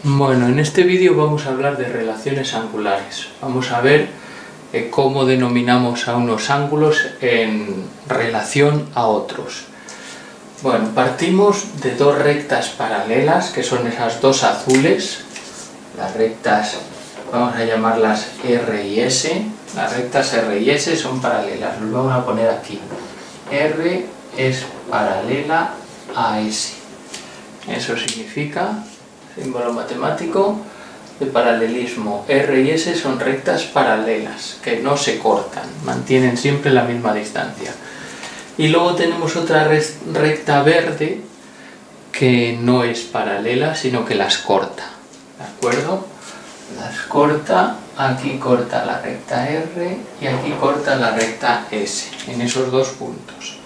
Bueno, en este vídeo vamos a hablar de relaciones angulares. Vamos a ver cómo denominamos a unos ángulos en relación a otros. Bueno, partimos de dos rectas paralelas, que son esas dos azules. Las rectas, vamos a llamarlas R y S. Las rectas R y S son paralelas, los vamos a poner aquí. R es paralela a S. Eso significa, símbolo matemático de paralelismo, R y S son rectas paralelas, que no se cortan, mantienen siempre la misma distancia. Y luego tenemos otra recta verde que no es paralela, sino que las corta, ¿de acuerdo? Las corta, aquí corta la recta R y aquí corta la recta S, en esos dos puntos.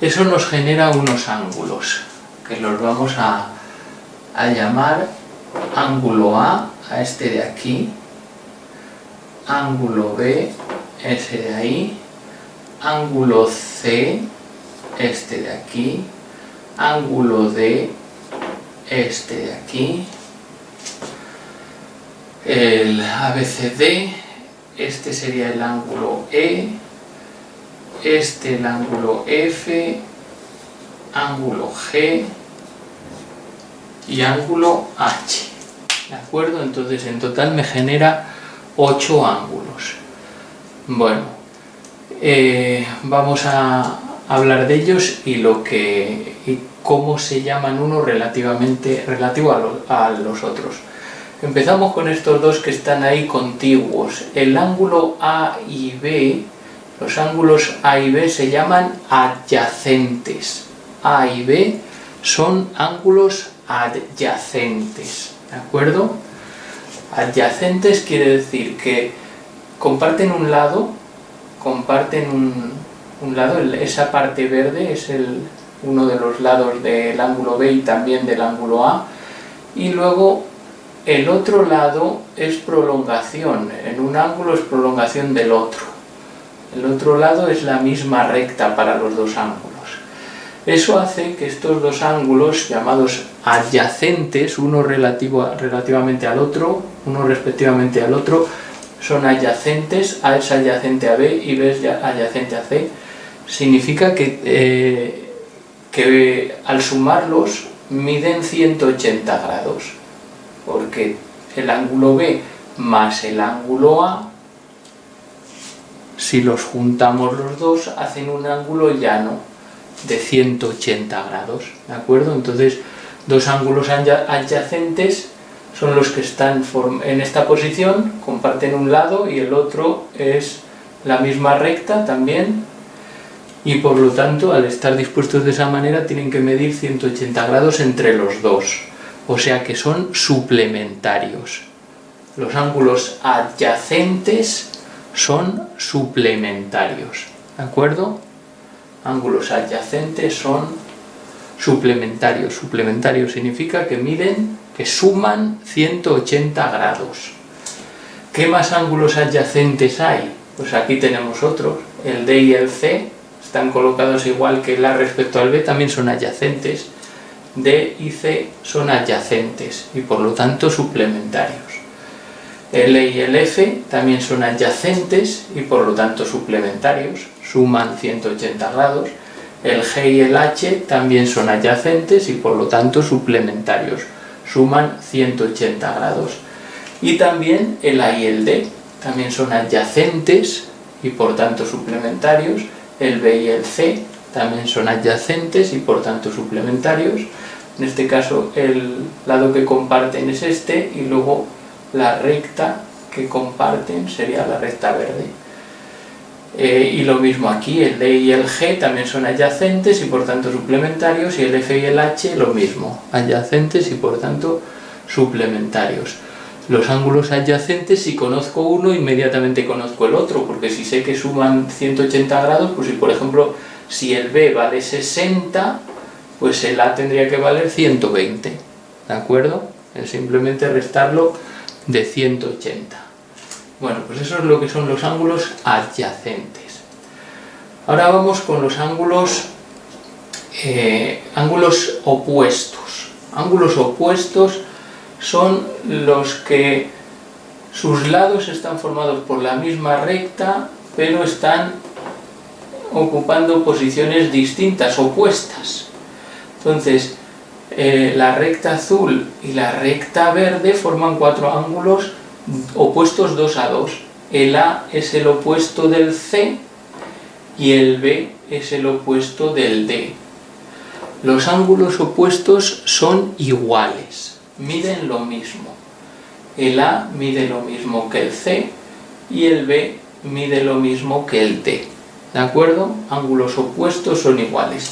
Eso nos genera unos ángulos, que los vamos a llamar ángulo A este de aquí, ángulo B, ese de ahí, ángulo C, este de aquí, ángulo D, este de aquí, el ABCD, este sería el ángulo E, este el ángulo F, ángulo G y ángulo H, ¿de acuerdo? Entonces en total me genera 8 ángulos. Bueno, vamos a hablar de ellos y cómo se llaman unos relativo a los otros. Empezamos con estos dos que están ahí contiguos. El ángulo A y B, los ángulos A y B se llaman adyacentes. A y B son ángulos adyacentes, ¿de acuerdo? Adyacentes quiere decir que comparten un lado, esa parte verde es uno de los lados del ángulo B y también del ángulo A, y luego el otro lado es prolongación, en un ángulo es prolongación del otro. El otro lado es la misma recta para los dos ángulos. Eso hace que estos dos ángulos llamados adyacentes, uno relativamente al otro, uno respectivamente al otro, son adyacentes. A es adyacente a B y B es adyacente a C. Significa que al sumarlos miden 180 grados, porque el ángulo B más el ángulo A, si los juntamos los dos, hacen un ángulo llano de 180 grados, ¿de acuerdo? Entonces, dos ángulos adyacentes son los que están en esta posición, comparten un lado y el otro es la misma recta también, y por lo tanto, al estar dispuestos de esa manera, tienen que medir 180 grados entre los dos, o sea que son suplementarios. Los ángulos adyacentes son suplementarios, ¿de acuerdo? Ángulos adyacentes son suplementarios. Suplementario significa que suman 180 grados. ¿Qué más ángulos adyacentes hay? Pues aquí tenemos otros. El D y el C están colocados igual que el A respecto al B, también son adyacentes. D y C son adyacentes y por lo tanto suplementarios. El E y el F también son adyacentes y por lo tanto suplementarios, suman 180 grados. El G y el H también son adyacentes y por lo tanto suplementarios, suman 180 grados. Y también el A y el D también son adyacentes y por tanto suplementarios. El B y el C también son adyacentes y por tanto suplementarios. En este caso el lado que comparten es este y luego la recta que comparten sería la recta verde. Y lo mismo aquí, el D y el G también son adyacentes y por tanto suplementarios, y el F y el H lo mismo, adyacentes y por tanto suplementarios. Los ángulos adyacentes, si conozco uno, inmediatamente conozco el otro, porque si sé que suman 180 grados, pues si por ejemplo, si el B vale 60, pues el A tendría que valer 120, ¿de acuerdo? Es simplemente restarlo de 180. Bueno, pues eso es lo que son los ángulos adyacentes. Ahora vamos con los ángulos opuestos. Ángulos opuestos son los que sus lados están formados por la misma recta, pero están ocupando posiciones distintas, opuestas. Entonces, la recta azul y la recta verde forman 4 ángulos opuestos 2 a 2. El A es el opuesto del C y el B es el opuesto del D. Los ángulos opuestos son iguales, miden lo mismo. El A mide lo mismo que el C y el B mide lo mismo que el D. ¿De acuerdo? Ángulos opuestos son iguales.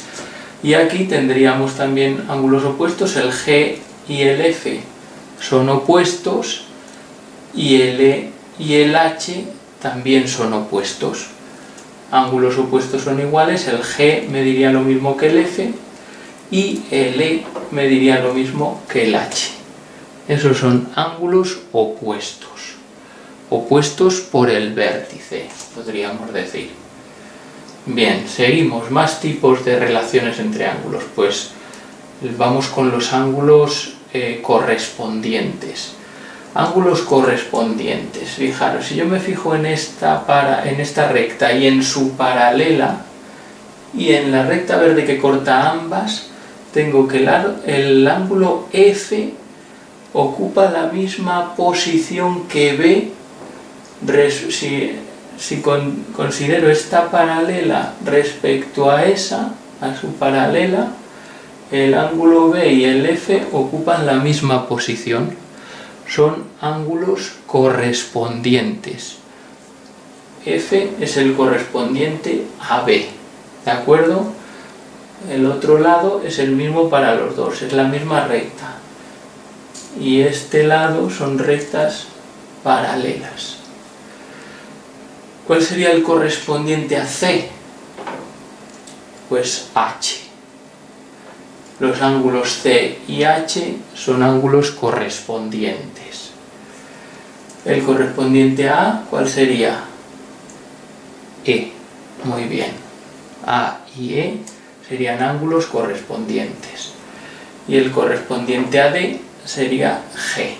Y aquí tendríamos también ángulos opuestos, el G y el F son opuestos y el E y el H también son opuestos. Ángulos opuestos son iguales, el G mediría lo mismo que el F y el E mediría lo mismo que el H. Esos son ángulos opuestos, opuestos por el vértice, podríamos decir. Bien, seguimos, más tipos de relaciones entre ángulos. Pues vamos con los ángulos correspondientes. Ángulos correspondientes, fijaros, si yo me fijo en esta recta y en su paralela, y en la recta verde que corta ambas, tengo que el ángulo F ocupa la misma posición que B. Si considero esta paralela respecto a su paralela, el ángulo B y el F ocupan la misma posición. Son ángulos correspondientes. F es el correspondiente a B, ¿de acuerdo? El otro lado es el mismo para los dos, es la misma recta. Y este lado son rectas paralelas. ¿Cuál sería el correspondiente a C? Pues H. Los ángulos C y H son ángulos correspondientes. El correspondiente a A, ¿cuál sería? E. Muy bien. A y E serían ángulos correspondientes. Y el correspondiente a D sería G.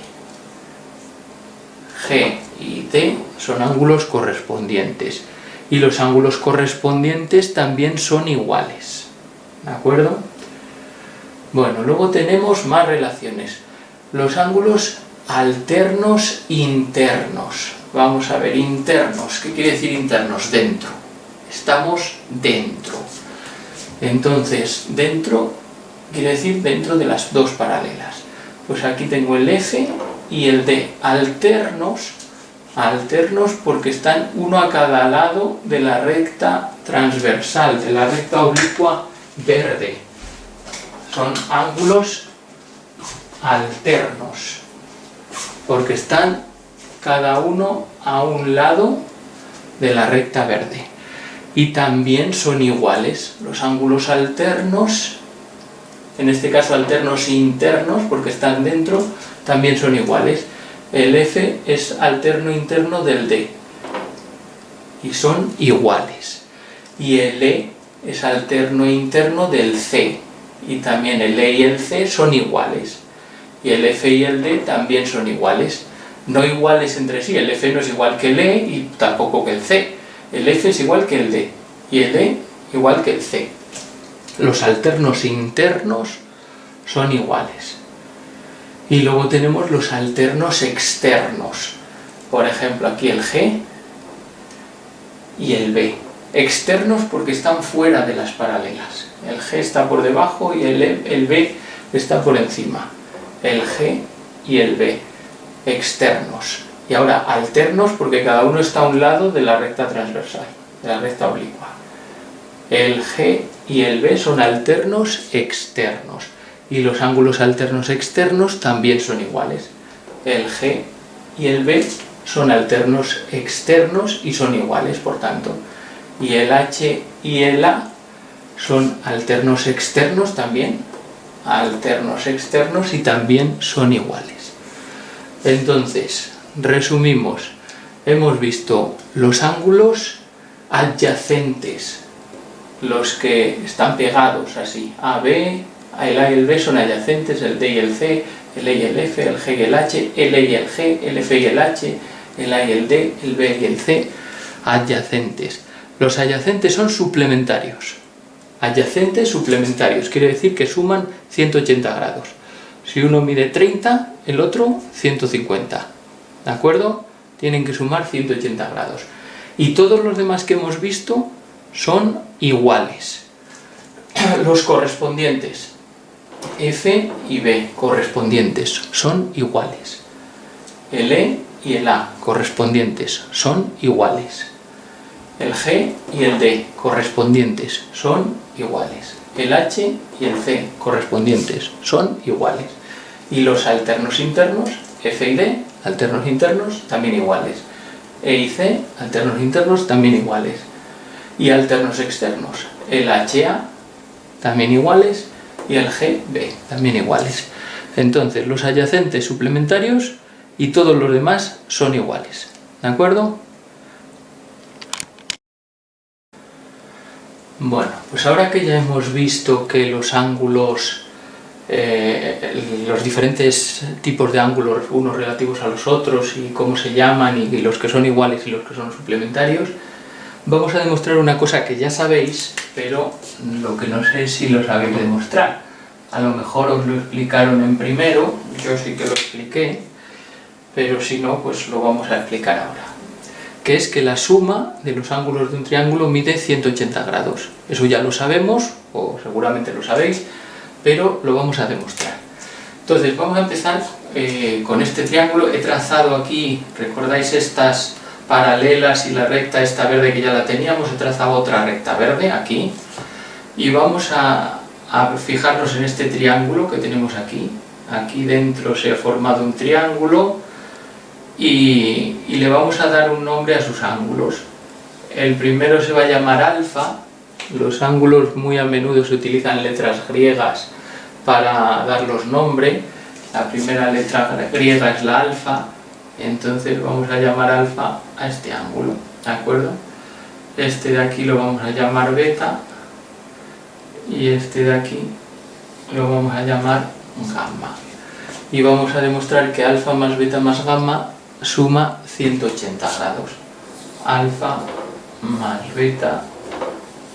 G y D son ángulos correspondientes. Y los ángulos correspondientes también son iguales. ¿De acuerdo? Bueno, luego tenemos más relaciones. Los ángulos alternos internos. Vamos a ver, internos. ¿Qué quiere decir internos? Dentro. Estamos dentro. Entonces, dentro quiere decir dentro de las dos paralelas. Pues aquí tengo el F y el D. Alternos porque están uno a cada lado de la recta transversal, de la recta oblicua verde. Son ángulos alternos, porque están cada uno a un lado de la recta verde. Y también son iguales. Los ángulos alternos, en este caso alternos internos, porque están dentro, también son iguales. El F es alterno interno del D, y son iguales. Y el E es alterno interno del C, y también el E y el C son iguales. Y el F y el D también son iguales. No iguales entre sí, el F no es igual que el E y tampoco que el C. El F es igual que el D y el E igual que el C. Los alternos internos son iguales. Y luego tenemos los alternos externos. Por ejemplo, aquí el G y el B. Externos porque están fuera de las paralelas. El G está por debajo y el B está por encima. El G y el B. Externos. Y ahora alternos porque cada uno está a un lado de la recta transversal, de la recta oblicua. El G y el B son alternos externos. Y los ángulos alternos externos también son iguales. El G y el B son alternos externos y son iguales, por tanto. Y el H y el A son alternos externos también. Alternos externos y también son iguales. Entonces, resumimos. Hemos visto los ángulos adyacentes, los que están pegados así, AB El A y el B son adyacentes, el D y el C, el E y el F, el G y el H, el E y el G, el F y el H, el A y el D, el B y el C, adyacentes. Los adyacentes son suplementarios. Adyacentes suplementarios, quiere decir que suman 180 grados. Si uno mide 30, el otro 150. ¿De acuerdo? Tienen que sumar 180 grados. Y todos los demás que hemos visto son iguales. Los correspondientes, F y B, correspondientes, son iguales. El E y el A, correspondientes, son iguales. El G y el D, correspondientes, son iguales. El H y el C, correspondientes, son iguales. Y los alternos internos, F y D, alternos internos, también iguales. E y C, alternos internos, también iguales. Y alternos externos, el HA, también iguales, y el GB, también iguales. Entonces, los adyacentes suplementarios y todos los demás son iguales. ¿De acuerdo? Bueno, pues ahora que ya hemos visto que los ángulos, los diferentes tipos de ángulos, unos relativos a los otros y cómo se llaman, y los que son iguales y los que son suplementarios, vamos a demostrar una cosa que ya sabéis, pero lo que no sé es si lo sabéis demostrar. A lo mejor os lo explicaron en primero, yo sí que lo expliqué, pero si no, pues lo vamos a explicar ahora. Que es que la suma de los ángulos de un triángulo mide 180 grados. Eso ya lo sabemos, o seguramente lo sabéis, pero lo vamos a demostrar. Entonces, vamos a empezar con este triángulo. He trazado aquí, ¿recordáis estas paralelas y la recta esta verde que ya la teníamos? He trazado otra recta verde aquí. Y vamos a fijarnos en este triángulo que tenemos aquí. Aquí dentro se ha formado un triángulo. Y le vamos a dar un nombre a sus ángulos. El primero se va a llamar alfa. Los ángulos muy a menudo se utilizan letras griegas para darlos nombre. La primera letra griega es la alfa, entonces vamos a llamar alfa a este ángulo, ¿de acuerdo? Este de aquí lo vamos a llamar beta y este de aquí lo vamos a llamar gamma. Y vamos a demostrar que alfa más beta más gamma suma 180 grados. Alfa más beta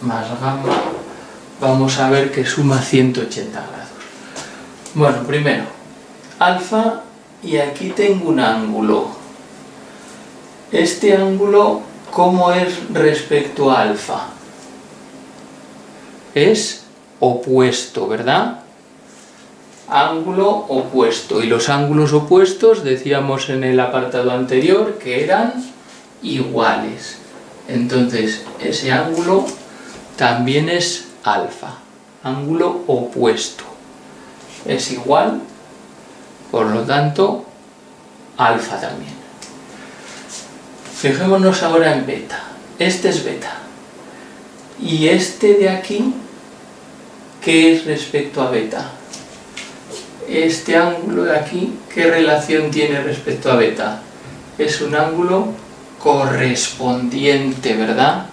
más gamma, vamos a ver que suma 180 grados. Bueno, primero, alfa, y aquí tengo un ángulo. Este ángulo, ¿cómo es respecto a alfa? Es opuesto, ¿verdad? Ángulo opuesto, y los ángulos opuestos decíamos en el apartado anterior que eran iguales. Entonces ese ángulo también es alfa, ángulo opuesto, es igual, por lo tanto alfa también. Fijémonos ahora en beta. Este es beta y este de aquí, ¿qué es respecto a beta? Este ángulo de aquí, ¿qué relación tiene respecto a beta? Es un ángulo correspondiente, ¿verdad?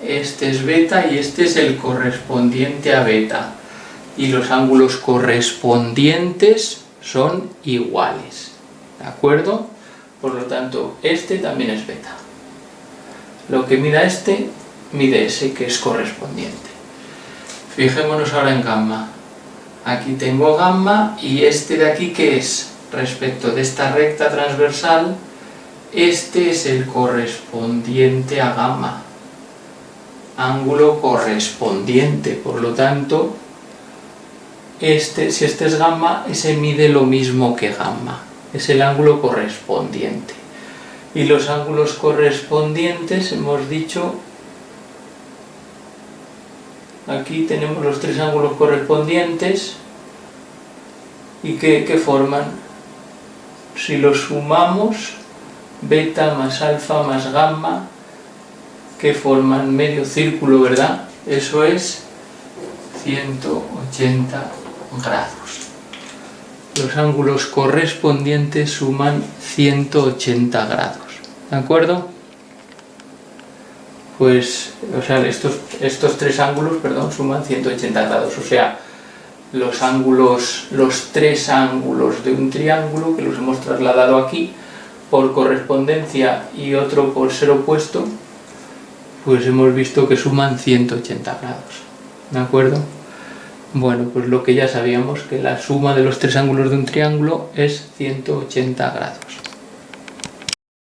Este es beta y este es el correspondiente a beta. Y los ángulos correspondientes son iguales, ¿de acuerdo? Por lo tanto, este también es beta. Lo que mida este, mide ese, que es correspondiente. Fijémonos ahora en gamma. Aquí tengo gamma y este de aquí, ¿qué es? Respecto de esta recta transversal, este es el correspondiente a gamma. Ángulo correspondiente, por lo tanto, si este es gamma, ese mide lo mismo que gamma. Es el ángulo correspondiente. Y los ángulos correspondientes, hemos dicho, aquí tenemos los tres ángulos correspondientes. ¿Y qué forman? Si los sumamos, beta más alfa más gamma, que forman medio círculo, ¿verdad? Eso es 180 grados. Los ángulos correspondientes suman 180 grados, ¿de acuerdo? Pues, o sea, estos tres ángulos, perdón, suman 180 grados, o sea, los ángulos, los tres ángulos de un triángulo, que los hemos trasladado aquí, por correspondencia y otro por ser opuesto, pues hemos visto que suman 180 grados. ¿De acuerdo? Bueno, pues lo que ya sabíamos, que la suma de los tres ángulos de un triángulo es 180 grados.